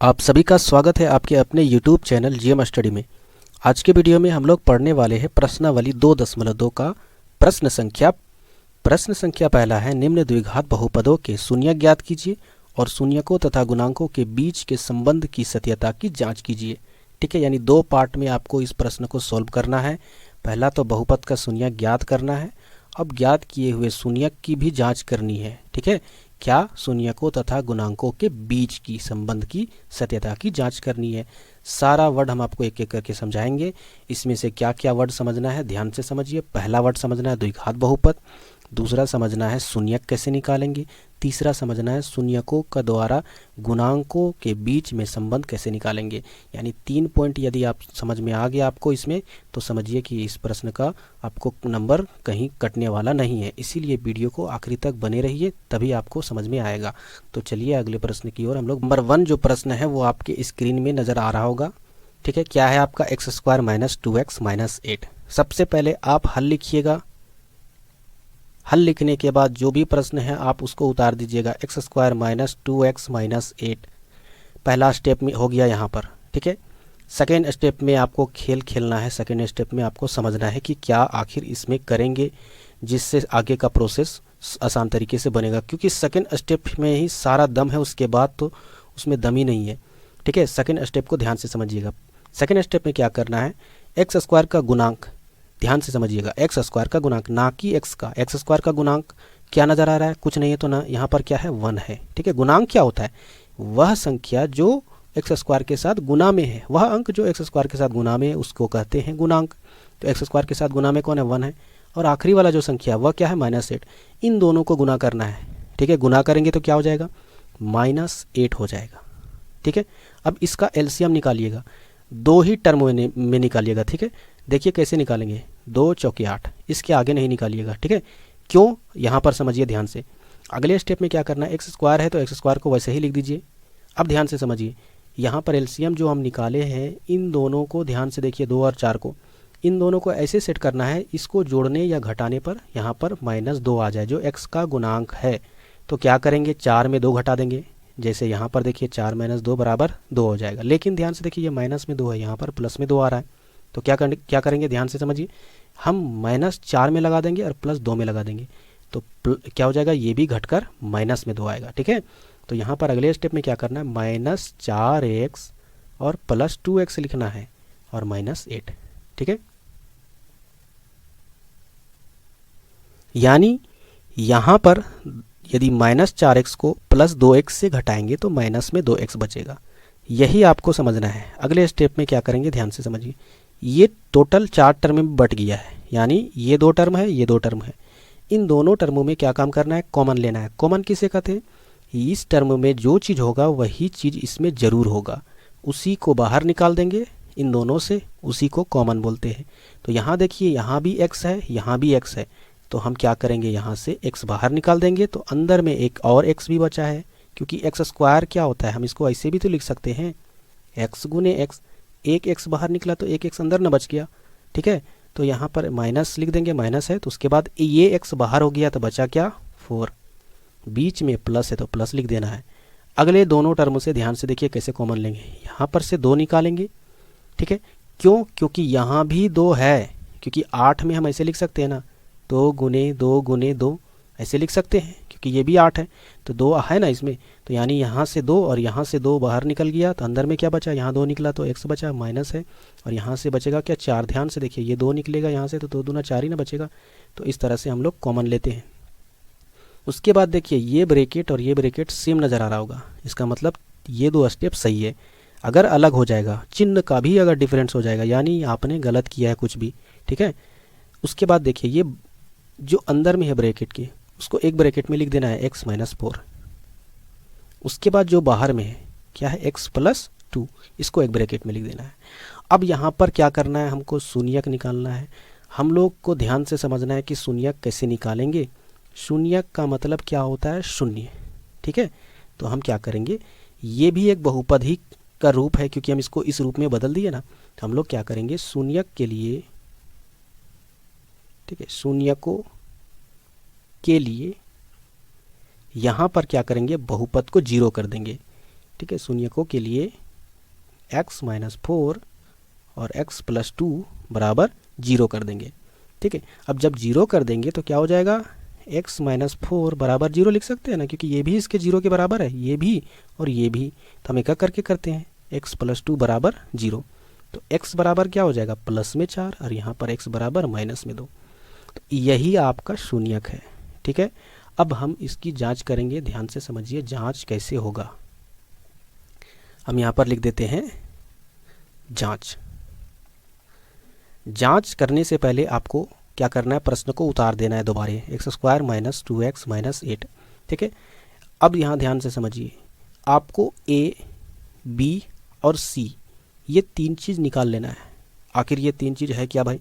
आप सभी का स्वागत है आपके अपने YouTube चैनल जीएम स्टडी में। आज के वीडियो में हम लोग पढ़ने वाले हैं प्रश्नावली 2.2 का प्रश्न संख्या पहला है, निम्न द्विघात बहुपदों के शून्यक ज्ञात कीजिए और शून्यकों तथा गुणांकों के बीच के संबंध की सत्यता की जांच कीजिए। ठीक है, यानी दो पार्ट में आपको इस प्रश्न को सॉल्व करना है। पहला तो बहुपद का शून्यक ज्ञात करना है, अब ज्ञात किए हुए शून्यक की भी जांच करनी है। ठीक है, क्या शून्यकों तथा गुणांकों के बीच की संबंध की सत्यता की जांच करनी है। सारा वर्ड हम आपको एक एक करके समझाएंगे। इसमें से क्या क्या वर्ड समझना है ध्यान से समझिए। पहला वर्ड समझना है द्विघात बहुपद, दूसरा समझना है शून्यक कैसे निकालेंगे, तीसरा समझना है शून्यकों का द्वारा गुणांकों के बीच में संबंध कैसे निकालेंगे। यानी 3 पॉइंट यदि आप समझ में आ गया आपको इसमें, तो समझिए कि इस प्रश्न का आपको नंबर कहीं कटने वाला नहीं है। इसीलिए वीडियो को आखिरी तक बने रहिए, तभी आपको समझ में आएगा। तो चलिए अगले प्रश्न की ओर हम लोग। नंबर 1 जो प्रश्न है वो आपके स्क्रीन में नज़र आ रहा होगा। ठीक है, क्या है आपका x² - 2x - 8। सबसे पहले आप हल लिखिएगा। हल लिखने के बाद जो भी प्रश्न है आप उसको उतार दीजिएगा। x² - 2x - 8 पहला स्टेप में हो गया यहाँ पर। ठीक है, सेकेंड स्टेप में आपको खेल खेलना है। सेकेंड स्टेप में आपको समझना है कि क्या आखिर इसमें करेंगे जिससे आगे का प्रोसेस आसान तरीके से बनेगा, क्योंकि सेकेंड स्टेप में ही सारा दम है, उसके बाद तो उसमें दम ही नहीं है। ठीक है, सेकेंड स्टेप को ध्यान से समझिएगा। सेकेंड स्टेप में क्या करना है, x² का गुणांक ध्यान से समझिएगा। x² का गुणांक, ना कि x का। x² का गुणांक क्या नज़र आ रहा है, कुछ नहीं है, तो ना यहाँ पर क्या है 1 है। ठीक है, गुणांक क्या होता है, वह संख्या जो x² के साथ गुना में है, वह अंक जो x² के साथ गुना में है उसको कहते हैं गुणांक। तो x² के साथ गुना में कौन है, 1 है। और आखिरी वाला जो संख्या वह क्या है, -8। इन दोनों को गुना करना है। ठीक है, गुना करेंगे तो क्या हो जाएगा, -8 हो जाएगा। ठीक है, अब इसका एलसीएम निकालिएगा, दो ही टर्म में निकालिएगा। ठीक है, देखिए कैसे निकालेंगे, 2 चौके 8, इसके आगे नहीं निकालिएगा। ठीक है, क्यों, यहाँ पर समझिए ध्यान से। अगले स्टेप में क्या करना है, x² है तो x² को वैसे ही लिख दीजिए। अब ध्यान से समझिए, यहाँ पर एलसीएम जो हम निकाले हैं, इन दोनों को ध्यान से देखिए, 2 और 4 को, इन दोनों को ऐसे सेट करना है, इसको जोड़ने या घटाने पर यहाँ पर -2 आ जाए, जो x का गुणांक है। तो क्या करेंगे, 4 में 2 घटा देंगे। जैसे यहाँ पर देखिए 4 - 2 = 2 हो जाएगा। लेकिन ध्यान से देखिए, ये माइनस में 2 है, यहाँ पर प्लस में 2 आ रहा है। तो क्या करेंगे, ध्यान से समझिए, हम -4 में लगा देंगे और +2 में लगा देंगे, तो क्या हो जाएगा, ये भी घटकर -2 आएगा। ठीक है, तो यहाँ पर अगले स्टेप में क्या करना है, -4x और +2x लिखना है और -8। ठीक है, यानी यहाँ पर यदि -4x को +2x से घटाएंगे तो माइनस में 2x बचेगा। यही आपको समझना है। अगले स्टेप में क्या करेंगे, ध्यान से समझिए, ये टोटल 4 टर्म में बट गया है, यानी ये 2 टर्म है, ये 2 टर्म है। इन दोनों टर्मों में क्या काम करना है, कॉमन लेना है। कॉमन किसे कहते हैं, इस टर्म में जो चीज़ होगा वही चीज़ इसमें ज़रूर होगा, उसी को बाहर निकाल देंगे इन दोनों से, उसी को कॉमन बोलते हैं। तो यहाँ देखिए, यहाँ भी x है, यहाँ भी x है, तो हम क्या करेंगे, यहाँ से x बाहर निकाल देंगे, तो अंदर में एक और x भी बचा है। क्योंकि x² क्या होता है, हम इसको ऐसे भी तो लिख सकते हैं, x गुने x। एक x बाहर निकला तो एक x अंदर न बच गया। ठीक है, तो यहाँ पर माइनस लिख देंगे, माइनस है तो उसके बाद ये x बाहर हो गया, तो बचा क्या, 4। बीच में प्लस है तो प्लस लिख देना है। अगले दोनों टर्म से ध्यान से देखिए कैसे कॉमन लेंगे, यहाँ पर से 2 निकालेंगे। ठीक है, क्यों, क्योंकि यहाँ भी 2 है, क्योंकि 8 में हम ऐसे लिख सकते हैं ना, 2 गुने 2 गुने 2 ऐसे लिख सकते हैं, क्योंकि ये भी 8 है, तो 2 है ना इसमें। तो यानी यहाँ से 2 और यहाँ से 2 बाहर निकल गया, तो अंदर में क्या बचा, यहाँ 2 निकला तो x बचा, माइनस है, और यहाँ से बचेगा क्या, 4। ध्यान से देखिए, ये 2 निकलेगा यहाँ से, तो 2 दूना 4 ही ना बचेगा। तो इस तरह से हम लोग कॉमन लेते हैं। उसके बाद देखिए, ये ब्रैकेट और ये ब्रैकेट सेम नज़र आ रहा होगा, इसका मतलब ये 2 स्टेप सही है। अगर अलग हो जाएगा, चिन्ह का भी अगर डिफरेंस हो जाएगा, यानी आपने गलत किया है कुछ भी। ठीक है, उसके बाद देखिए, ये जो अंदर में है ब्रैकेट के, उसको एक ब्रैकेट में लिख देना है x - 4। उसके बाद जो बाहर में है क्या है, x + 2, इसको एक ब्रैकेट में लिख देना है। अब यहाँ पर क्या करना है, हमको शून्यक निकालना है। हम लोग को ध्यान से समझना है कि शून्यक कैसे निकालेंगे। शून्यक का मतलब क्या होता है, शून्य। ठीक है, तो हम क्या करेंगे, ये भी एक बहुपद ही का रूप है, क्योंकि हम इसको इस रूप में बदल दिए ना, तो हम लोग क्या करेंगे, शून्यक के लिए, ठीक है, शून्यकों के लिए यहाँ पर क्या करेंगे, बहुपद को 0 कर देंगे। ठीक है, शून्यकों के लिए x माइनस 4 और x प्लस 2 बराबर 0 कर देंगे। ठीक है, अब जब 0 कर देंगे तो क्या हो जाएगा, x माइनस 4 बराबर 0 लिख सकते हैं ना, क्योंकि ये भी इसके 0 के बराबर है, ये भी और ये भी। तो हम एक एक करके करते हैं, x प्लस 2 बराबर 0। तो x बराबर क्या हो जाएगा, प्लस में 4 और यहाँ पर x बराबर माइनस में 2। तो यही आपका शून्यक है। ठीक है, अब हम इसकी जांच करेंगे, ध्यान से समझिए जांच कैसे होगा। हम यहाँ पर लिख देते हैं जांच। जांच करने से पहले आपको क्या करना है, प्रश्न को उतार देना है दोबारे, X square minus 2x minus 8। ठीक है, अब यहाँ ध्यान से समझिए, आपको a, b और c ये 3 चीज़ निकाल लेना है। आखिर ये 3 चीज़ है क्या भाई,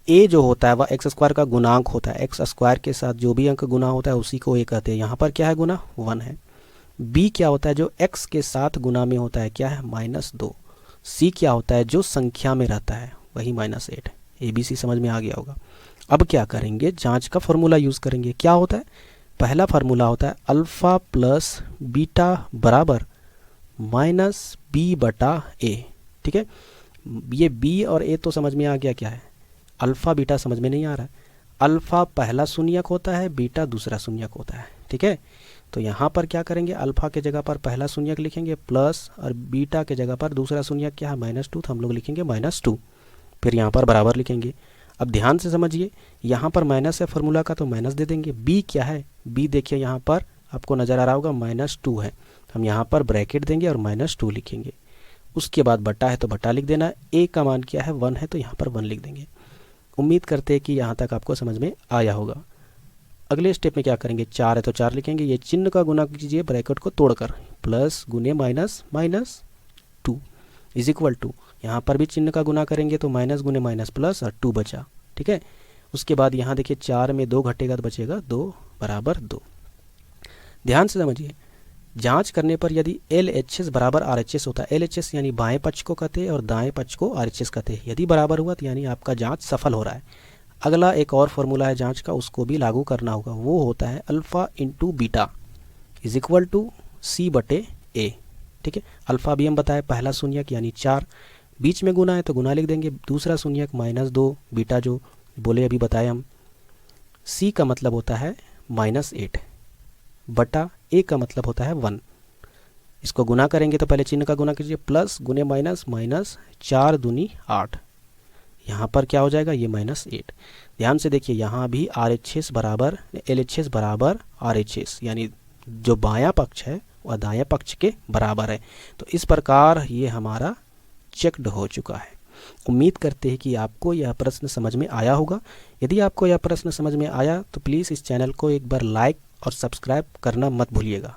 a जो होता है वह एक्स स्क्वायर का गुणांक होता है, एक्स स्क्वायर के साथ जो भी अंक गुना होता है उसी को a कहते हैं। यहाँ पर क्या है गुना, 1 है। b क्या होता है, जो x के साथ गुना में होता है, क्या है, -2। c क्या होता है, जो संख्या में रहता है, वही -8। ABC समझ में आ गया होगा। अब क्या करेंगे, जांच का फॉर्मूला यूज़ करेंगे। क्या होता है, पहला फार्मूला होता है अल्फ़ा प्लस बीटा बराबर माइनस b बटा a। ठीक है, ये b और a तो समझ में आ गया क्या है, अल्फ़ा बीटा समझ में नहीं आ रहा है। अल्फ़ा पहला शून्यक होता है, बीटा दूसरा शून्यक होता है। ठीक है, तो यहाँ पर क्या करेंगे, अल्फ़ा के जगह पर पहला शून्यक लिखेंगे प्लस, और बीटा के जगह पर दूसरा शून्यक क्या है, -2, तो हम लोग लिखेंगे -2। फिर यहाँ पर बराबर लिखेंगे। अब ध्यान से समझिए, यहाँ पर माइनस है फार्मूला का, तो माइनस दे देंगे। b क्या है, b देखिए यहाँ पर आपको नज़र आ रहा होगा -2 है, हम यहाँ पर ब्रैकेट देंगे और -2 लिखेंगे। उसके बाद बटा है तो बटा लिख देना। a का मान क्या है, 1 है, तो यहाँ पर 1 लिख देंगे। उम्मीद करते हैं कि यहाँ तक आपको समझ में आया होगा। अगले स्टेप में क्या करेंगे, 4 है तो 4 लिखेंगे, ये चिन्ह का गुना कीजिए ब्रैकेट को तोड़कर, प्लस गुने माइनस -2 इज इक्वल टू, यहाँ पर भी चिन्ह का गुना करेंगे तो माइनस गुने माइनस प्लस और 2 बचा। ठीक है, उसके बाद यहाँ देखिए 4 में 2 घटेगा तो बचेगा 2 बराबर 2। ध्यान से समझिए, जांच करने पर यदि LHS बराबर RHS होता है, LHS यानी बाएं पक्ष को कहते हैं और दाएं पक्ष को RHS कहते हैं, यदि बराबर हुआ तो यानी आपका जांच सफल हो रहा है। अगला एक और फॉर्मूला है जांच का, उसको भी लागू करना होगा, वो होता है alpha into beta is equal to C बटे A। ठीक है, अल्फ़ा भी हम बताए पहला शून्यक यानी 4, बीच में गुना है तो गुना लिख देंगे, दूसरा शून्यक -2, बीटा जो बोले अभी बताए हम। C का मतलब होता है -8 बटा A का मतलब होता है 1। इसको गुना करेंगे तो पहले चिन्ह का गुना कीजिए, प्लस गुने माइनस, माइनस 4 दूनी 8, यहाँ पर क्या हो जाएगा, ये -8। ध्यान से देखिए, यहाँ भी RHS बराबर LHS बराबर RHS, यानी जो बायां पक्ष है वह दायां पक्ष के बराबर है। तो इस प्रकार ये हमारा चेक्ड हो चुका है। उम्मीद करते हैं कि आपको यह प्रश्न समझ में आया होगा। यदि आपको यह प्रश्न समझ में आया तो प्लीज़ इस चैनल को एक बार लाइक और सब्सक्राइब करना मत भूलिएगा।